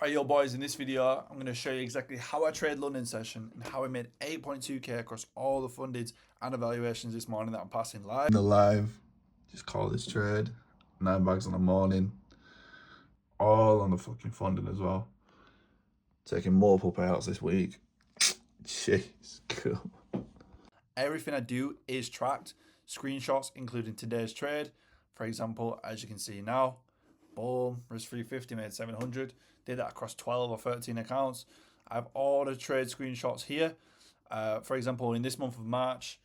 Alright, yo boys, in this video, I'm going to show you exactly how I trade London session and how I made 8.2k across all the fundeds and evaluations this morning that I'm passing live. The live, just call this trade, 9 bags in the morning, all on the fucking funding as well. Taking multiple payouts this week. Jeez, cool. Everything I do is tracked, screenshots including today's trade. For example, as you can see now, boom, risk 350, made 700. Did that across 12 or 13 accounts. I have all the trade screenshots here. For example, in this month of March,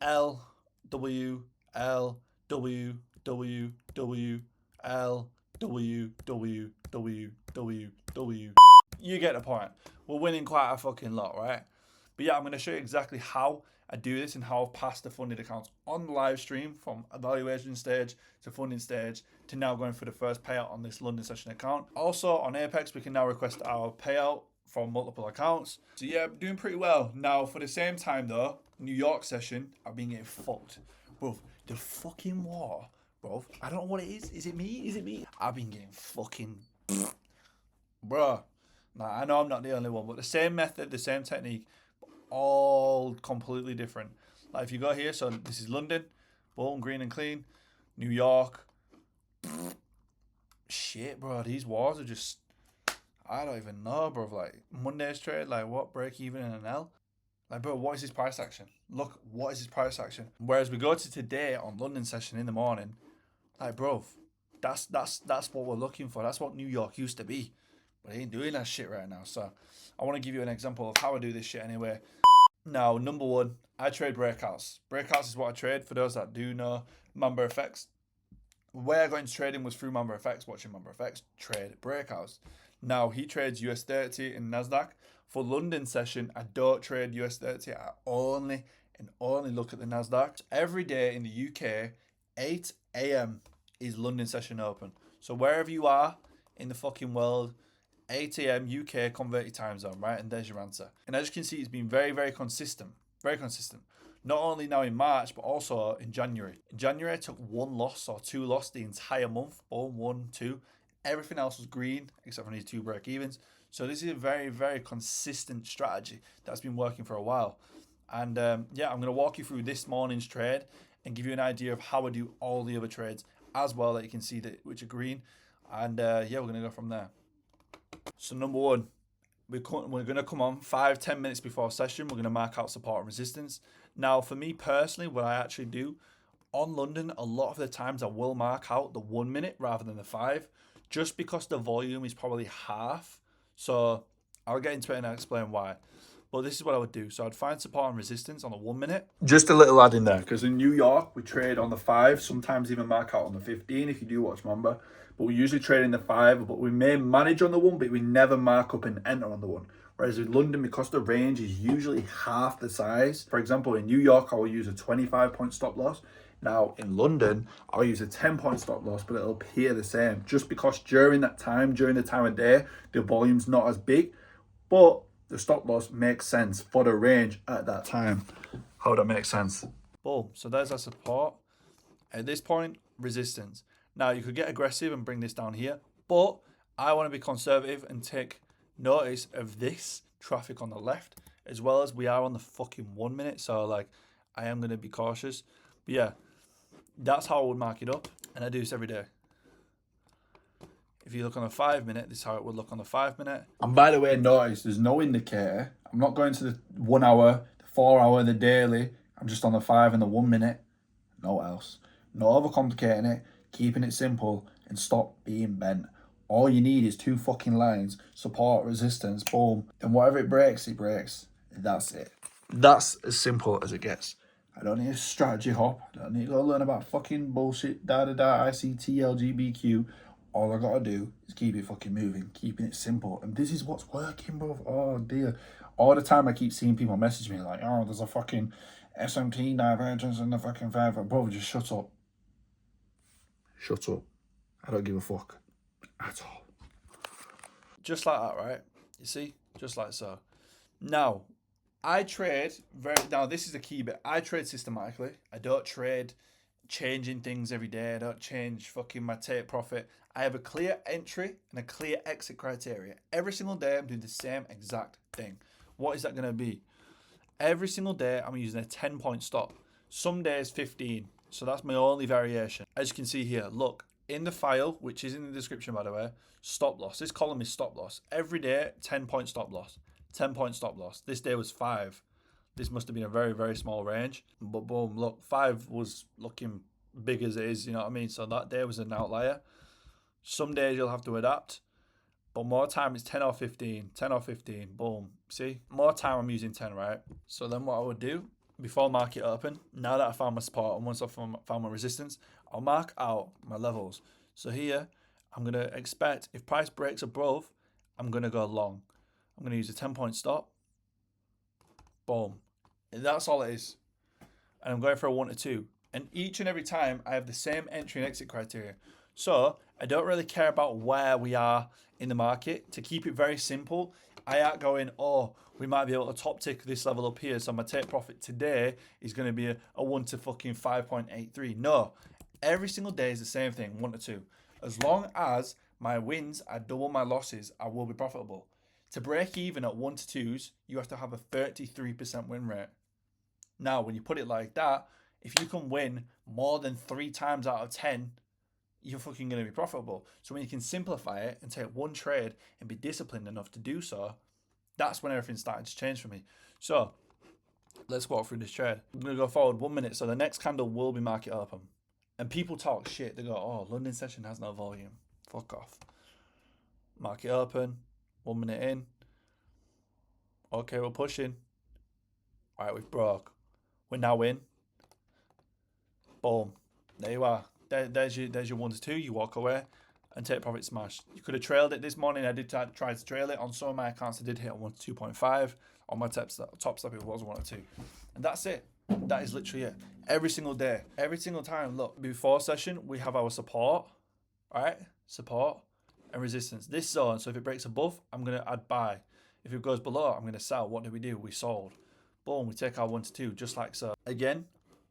L, W, L, W, W, W, L, W, W, W, W, W. You get the point. We're winning quite a fucking lot, right? But yeah, I'm going to show you exactly how I do this and how I've passed the funded accounts on the live stream from evaluation stage to funding stage to now going for the first payout on this London session account. Also on Apex, we can now request our payout from multiple accounts. So yeah, I'm doing pretty well. Now for the same time though, New York session, I've been getting fucked. Bro, the fucking war, bro. I don't know what it is. Is it me? Is it me? I've been getting fucking, bro. Nah, I know I'm not the only one, but the same method, the same technique, all completely different. Like if you go here, so this is London, boom, green and clean. New York, shit, bro. These wars are just, I don't even know, bro. Like Monday's trade, like what, break even in an L? Like, bro, what is his price action? Look, what is his price action? Whereas we go to today on London session in the morning, like, bro, that's what we're looking for. That's what New York used to be. But I ain't doing that shit right now. So I want to give you an example of how I do this shit anyway. Now, number one, I trade breakouts. Breakouts is what I trade. For those that do know, Mamba Effects. Where I got into trading was through Mamba Effects, watching Mamba Effects trade breakouts. Now, he trades US 30 in NASDAQ. For London session, I don't trade US 30. I only look at the NASDAQ. Every day in the UK, 8 a.m. is London session open. So wherever you are in the fucking world, 8 a.m. UK converted time zone, right? And there's your answer. And as you can see, it's been very, very consistent. Very consistent. Not only now in March, but also in January. In January, I took 1 loss or 2 loss the entire month. Boom, 1, 2. Everything else was green, except for these 2 break evens. So this is a very, very consistent strategy that's been working for a while. And yeah, I'm going to walk you through this morning's trade and give you an idea of how I do all the other trades as well that you can see that which are green. And yeah, we're going to go from there. So number one, we're going to come on 5-10 minutes before session. We're going to mark out support and resistance. Now, for me personally, what I actually do on London, a lot of the times I will mark out the 1 minute rather than the 5, just because the volume is probably half. So I'll get into it and I'll explain why. But this is what I would do. So I'd find support and resistance on the 1 minute. Just a little add in there, because in New York, we trade on the 5, sometimes even mark out on the 15 if you do watch Mamba. But we usually trade in the 5, but we may manage on the 1, but we never mark up and enter on the 1. Whereas in London, because the range is usually half the size, for example, in New York, I will use a 25-point stop loss. Now, in London, I'll use a 10-point stop loss, but it'll appear the same. Just because during that time, during the time of day, the volume's not as big, but the stop loss makes sense for the range at that time. How that makes sense? Boom. So there's our support. At this point, resistance. Now, you could get aggressive and bring this down here, but I want to be conservative and take notice of this traffic on the left, as well as we are on the fucking 1 minute. So, like, I am going to be cautious. But yeah, that's how I would mark it up. And I do this every day. If you look on the 5 minute, this is how it would look on the 5 minute. And by the way, notice there's no indicator. I'm not going to the 1 hour, the 4 hour, the daily. I'm just on the 5 and the 1 minute. No else. No overcomplicating it. Keeping it simple and stop being bent. All you need is 2 fucking lines. Support, resistance, boom. And whatever it breaks, it breaks. That's it. That's as simple as it gets. I don't need a strategy hop. I don't need to go learn about fucking bullshit, ICT, LGBTQ. All I gotta do is keep it fucking moving, keeping it simple. And this is what's working, bro. Oh dear. All the time I keep seeing people message me like, oh, there's a fucking SMT divergence in the fucking 5. Bro, just shut up. Shut up. I don't give a fuck at all. Just like that, right? You see? Just like so. Now, I trade now this is the key bit. I trade systematically. I don't trade changing things every day. I don't change fucking my take profit. I have a clear entry and a clear exit criteria. Every single day, I'm doing the same exact thing. What is that going to be? Every single day, I'm using a 10-point stop. Some days, 15. So that's my only variation. As you can see here, look, in the file, which is in the description, by the way, stop loss. This column is stop loss. Every day, 10-point stop loss. 10-point stop loss. This day was 5. This must have been a very, very small range. But boom, look, 5 was looking big as it is, you know what I mean? So that day was an outlier. Some days you'll have to adapt, but more time it's 10 or 15, 10 or 15, boom. See, more time I'm using 10, right? So then what I would do before market open, now that I found my support and once I found my resistance, I'll mark out my levels. So here, I'm going to expect if price breaks above, I'm going to go long. I'm going to use a 10-point stop. Boom. And that's all it is. And I'm going for a 1 to 2. And each and every time I have the same entry and exit criteria. So I don't really care about where we are in the market. To keep it very simple, I aren't going, oh, we might be able to top tick this level up here. So my take profit today is going to be a 1 to fucking 5.83. No, every single day is the same thing, 1 to 2. As long as my wins are double my losses, I will be profitable. To break even at 1 to 2s, you have to have a 33% win rate. Now, when you put it like that, if you can win more than 3 times out of 10, you're fucking going to be profitable. So when you can simplify it and take one trade and be disciplined enough to do so, that's when everything started to change for me. So let's walk through this trade. I'm going to go forward 1 minute. So the next candle will be market open. And people talk shit. They go, oh, London session has no volume. Fuck off. Market open. 1 minute in. Okay, we're pushing. All right, we've broke. We're now in. Boom. There you are. There's your 1 to 2. You walk away and take profit smash. You could have trailed it this morning. I did try to trail it. On some of my accounts, I did hit 1 to 2.5. On my top stop, it was 1 to 2. And that's it. That is literally it. Every single day. Every single time. Look, before session, we have our support. All right? Support and resistance. This zone, so if it breaks above, I'm going to add buy. If it goes below, I'm going to sell. What do? We sold. Boom, we take our 1 to 2, just like so. Again,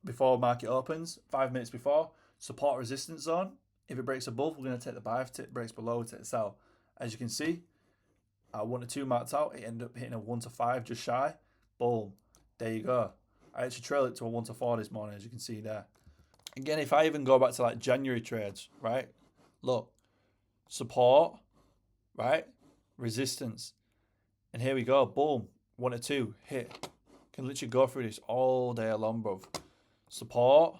before market opens, 5 minutes before, support resistance zone. If it breaks above, we're going to take the buy. If it breaks below, we take the sell. As you can see, our 1 to 2 marked out. It ended up hitting a 1 to 5, just shy. Boom. There you go. I actually trailed it to a 1 to 4 this morning, as you can see there. Again, if I even go back to like January trades, right? Look, support, right? Resistance. And here we go. Boom. 1 to 2, hit. Can literally go through this all day long, bro. Support,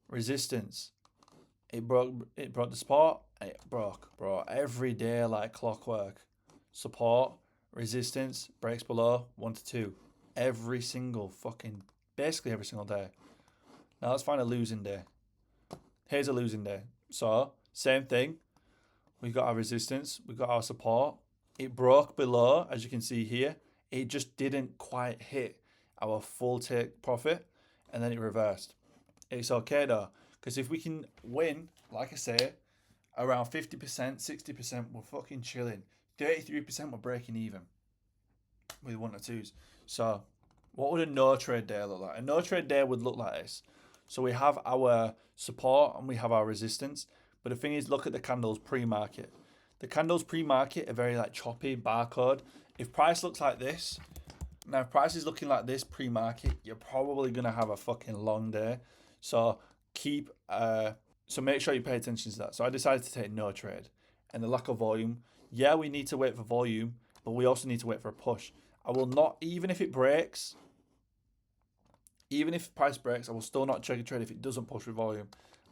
resistance. It broke the support and it broke, bro. Every day like clockwork. Support, resistance, breaks below, 1 to 2. Every single basically every single day. Now let's find a losing day. Here's a losing day. So, same thing. We got our resistance, we got our support. It broke below, as you can see here. It just didn't quite hit our full take profit, and then it reversed. It's okay though, because if we can win, like I say, around 50%, 60%, we're fucking chilling. 33%, we're breaking even with 1 to 2s. So what would a no trade day look like? A no trade day would look like this. So we have our support and we have our resistance. But the thing is, look at the candles pre-market. The candles pre-market are very like choppy, barcode. If price looks like this, now if price is looking like this pre-market, you're probably going to have a fucking long day. So make sure you pay attention to that. So I decided to take no trade. And the lack of volume, yeah, we need to wait for volume, but we also need to wait for a push. I will not, even if it breaks, even if price breaks, I will still not check a trade if it doesn't push with volume.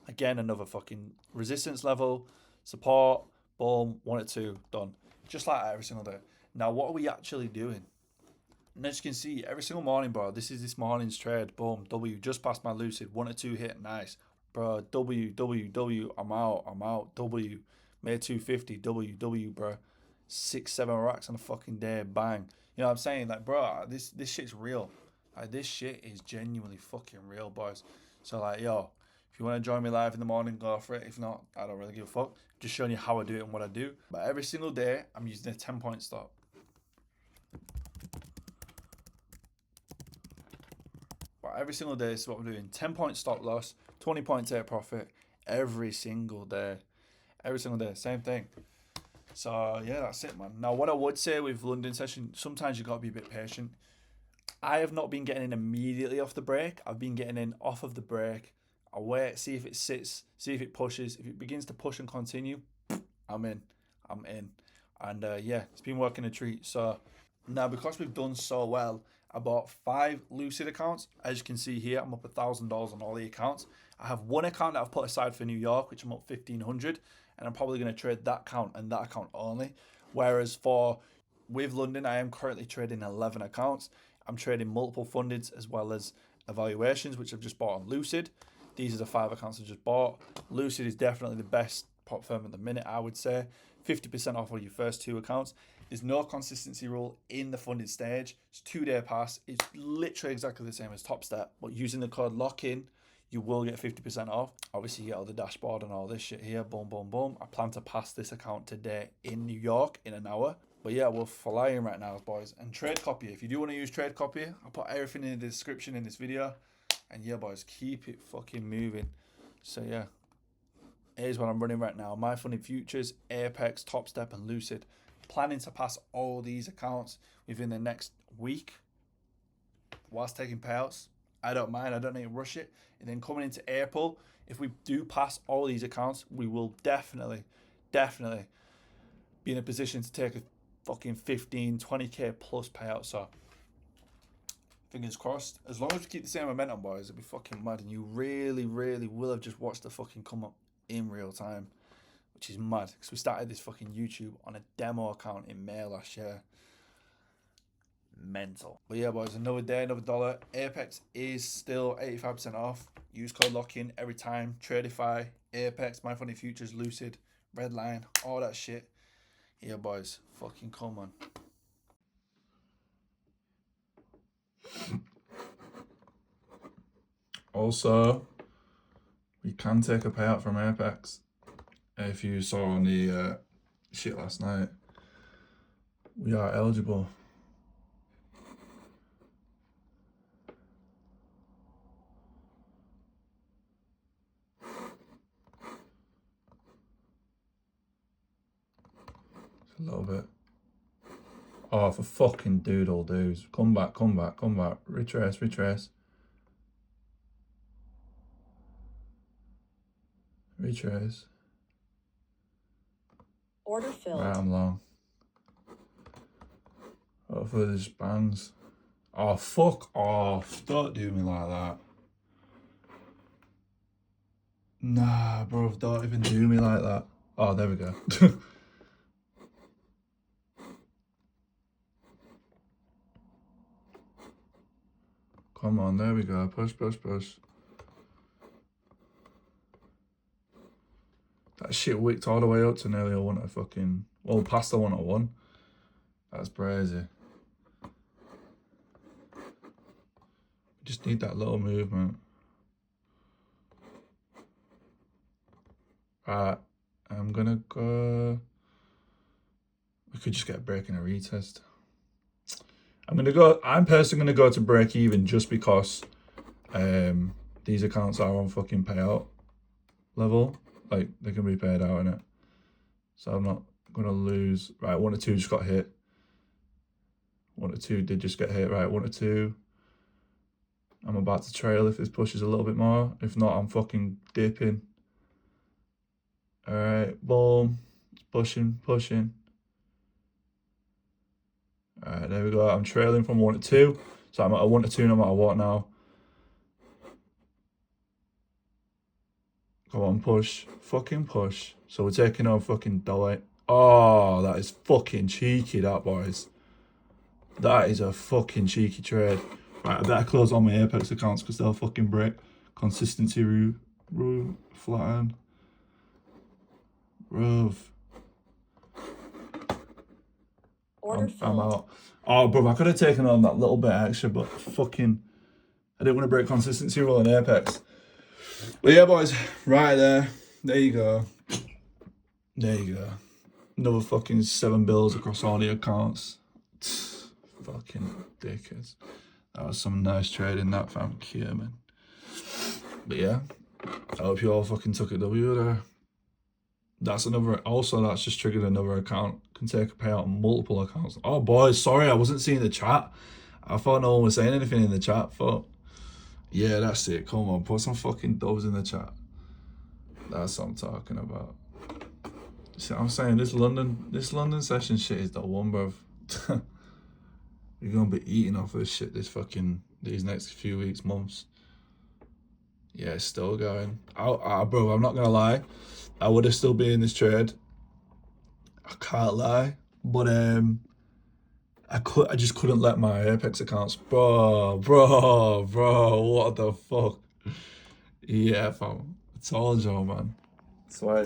Again, another fucking resistance level, support, boom, 1 to 2, done. Just like that every single day. Now, what are we actually doing? And as you can see, every single morning, bro, this is this morning's trade. Boom, W, just past my lucid. 1 to 2 hit, nice. Bro, W, I'm out. W, made 250, W, bro. 6-7 racks on a fucking day, bang. You know what I'm saying? Like, bro, this shit's real. Like, this shit is genuinely fucking real, boys. So, like, yo, if you want to join me live in the morning, go for it. If not, I don't really give a fuck. Just showing you how I do it and what I do. But every single day, I'm using a 10-point stop. But every single day, this is what I'm doing. 10-point stop loss to 20 point take profit every single day. Every single day, same thing. So yeah, that's it, man. Now, what I would say with London session, sometimes you got to be a bit patient. I have not been getting in immediately off the break. I've been getting in off of the break. I wait, see if it sits, see if it pushes. If it begins to push and continue, I'm in. I'm in. And yeah, it's been working a treat. So now, because we've done so well, I bought 5 Lucid accounts. As you can see here, I'm up $1,000 on all the accounts. I have one account that I've put aside for New York, which I'm up 1,500, and I'm probably going to trade that account and that account only. Whereas with London, I am currently trading 11 accounts. I'm trading multiple fundeds as well as evaluations, which I've just bought on Lucid. These are the 5 accounts I've just bought. Lucid is definitely the best prop firm at the minute, I would say. 50% off on your first 2 accounts. There's no consistency rule in the funded stage. It's 2-day pass. It's literally exactly the same as Top Step, but using the code LOCKIN, you will get 50% off. Obviously, you get all the dashboard and all this shit here. Boom, boom, boom. I plan to pass this account today in New York in an hour. But yeah, we're flying right now, boys. And trade copy. If you do want to use trade copy, I'll put everything in the description in this video. And yeah, boys, keep it fucking moving. So yeah, here's what I'm running right now. My Funded Futures, Apex, Top Step, and Lucid. Planning to pass all these accounts within the next week whilst taking payouts. I don't mind. I don't need to rush it. And then coming into April, if we do pass all these accounts, we will definitely be in a position to take a fucking 15, 20k plus payout. So fingers crossed. As long as we keep the same momentum, boys, it'll be fucking mad. And you really will have just watched the fucking come up in real time, which is mad. Because we started this fucking YouTube on a demo account in May last year. Mental. But yeah, boys, another day, another dollar. Apex is still 85% off. Use code LOCKIN every time. Tradify, Apex, My Funded Futures, Lucid, Redline, all that shit. Yeah, boys, fucking come on. Also, we can take a payout from Apex. If you saw on the shit last night, we are eligible. A little bit. Oh, for fucking doodle doos. Come back. Retrace. Order filled. Right, I'm long. Hopefully this bangs. Oh, fuck off. Don't do me like that. Nah, bro, don't even do me like that. Oh, there we go. Come on, there we go. Push. That shit wicked all the way up to nearly a 1 to fucking... Well, past the 101. That's crazy. Just need that little movement. Right, I'm gonna go... We could just get a break and a retest. I'm personally gonna go to break even just because these accounts are on fucking payout level. Like, they can be paid out in it. So I'm not gonna lose. Right, 1 or 2 just got hit. 1 or 2 did just get hit. Right, 1 or 2. I'm about to trail if this pushes a little bit more. If not, I'm fucking dipping. Alright, boom. It's pushing. Alright, there we go. I'm trailing from 1 to 2. So I'm at a 1 to 2 no matter what now. Come on, push. Fucking push. So we're taking our fucking dollar. Oh, that is fucking cheeky, that, boys. That is a fucking cheeky trade. Right, I better close all my Apex accounts because they'll fucking break. Consistency rule flatten. Rove. I'm out. Oh, bro, I could have taken on that little bit extra, but fucking... I didn't want to break consistency rule in Apex. But yeah, boys, right there. There you go. Another fucking 7 bills across all the accounts. Fucking dickheads. That was some nice trading, that, fam. Yeah, man. But yeah, I hope you all fucking took a W there. That's just triggered another account. Can take a payout on multiple accounts. Oh boys, sorry, I wasn't seeing the chat. I thought no one was saying anything in the chat. But yeah, that's it. Come on, put some fucking dubs in the chat. That's what I'm talking about. See what I'm saying? This London session shit is the one, bruv. You're gonna be eating off this shit these next few weeks, months. Yeah, it's still going. Bro, I'm not gonna lie. I would have still been in this trade. I can't lie. But I just couldn't let my Apex accounts. Bro, what the fuck? Yeah, fam. I told you, man. That's why